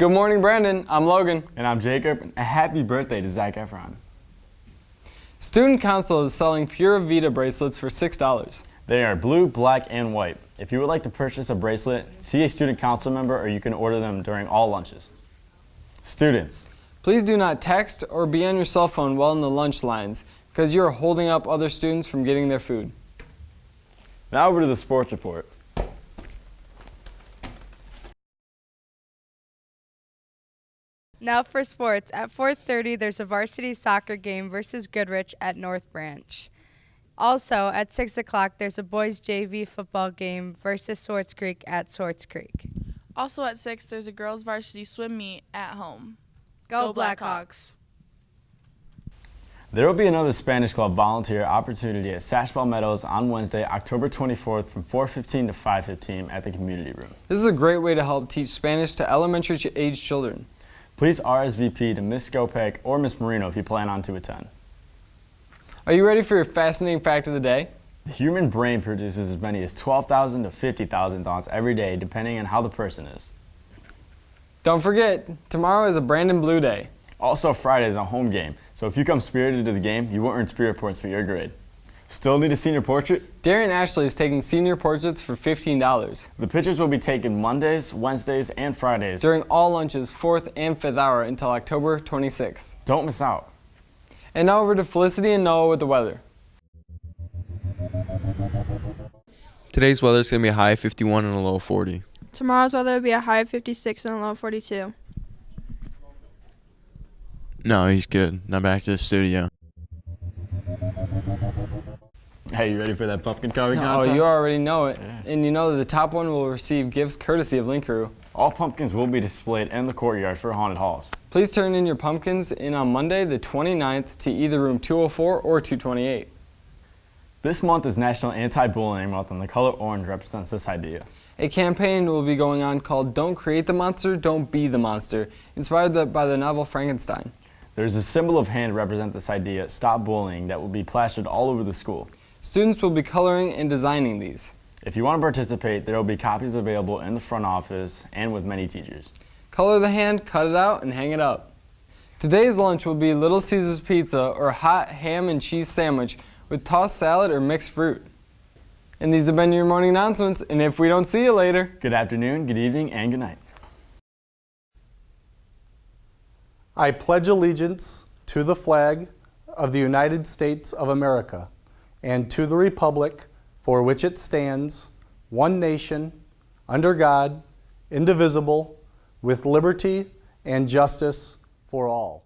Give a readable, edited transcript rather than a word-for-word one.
Good morning, Brandon. I'm Logan. And I'm Jacob. And a happy birthday to Zac Efron. Student Council is selling Pura Vida bracelets for $6. They are blue, black, and white. If you would like to purchase a bracelet, see a student council member or you can order them during all lunches. Students, please do not text or be on your cell phone while in the lunch lines because you are holding up other students from getting their food. now over to the sports report. Now for sports. At 4:30, there's a varsity soccer game versus Goodrich at North Branch. Also, at 6 o'clock, there's a boys JV football game versus Swartz Creek at Swartz Creek. Also at 6, there's a girls varsity swim meet at home. Go Blackhawks! There will be another Spanish Club volunteer opportunity at Sashbell Meadows on Wednesday, October 24th from 4:15 to 5:15 at the community room. This is a great way to help teach Spanish to elementary age children. Please RSVP to Ms. Skopek or Ms. Marino if you plan on to attend. Are you ready for your fascinating fact of the day? The human brain produces as many as 12,000 to 50,000 thoughts every day, depending on how the person is. Don't forget, tomorrow is a Brandon Blue Day. Also, Friday is a home game, so if you come spirited to the game, you will earn spirit points for your grade. Still need a senior portrait? Darian Ashley is taking senior portraits for $15. The pictures will be taken Mondays, Wednesdays, and Fridays during all lunches, 4th and 5th hour until October 26th. Don't miss out. And now over to Felicity and Noah with the weather. Today's weather is going to be a high of 51 and a low of 40. Tomorrow's weather will be a high of 56 and a low of 42. No, he's good. Now back to the studio. Hey, you ready for that pumpkin carving contest? Oh, you already know it. Yeah. And you know that the top one will receive gifts courtesy of Link Crew. All pumpkins will be displayed in the courtyard for haunted halls. Please turn in your pumpkins in on Monday the 29th to either room 204 or 228. This month is National Anti-Bullying Month, and the color orange represents this idea. A campaign will be going on called Don't Create the Monster, Don't Be the Monster, inspired by the novel Frankenstein. There's a symbol of hand to represent this idea, Stop Bullying, that will be plastered all over the school. Students will be coloring and designing these. If you want to participate, there will be copies available in the front office and with many teachers. Color the hand, cut it out, and hang it up. Today's lunch will be Little Caesar's Pizza or hot ham and cheese sandwich with tossed salad or mixed fruit. And these have been your morning announcements, and if we don't see you later, good afternoon, good evening, and good night. I pledge allegiance to the flag of the United States of America and to the republic for which it stands, one nation, under God, indivisible, with liberty and justice for all.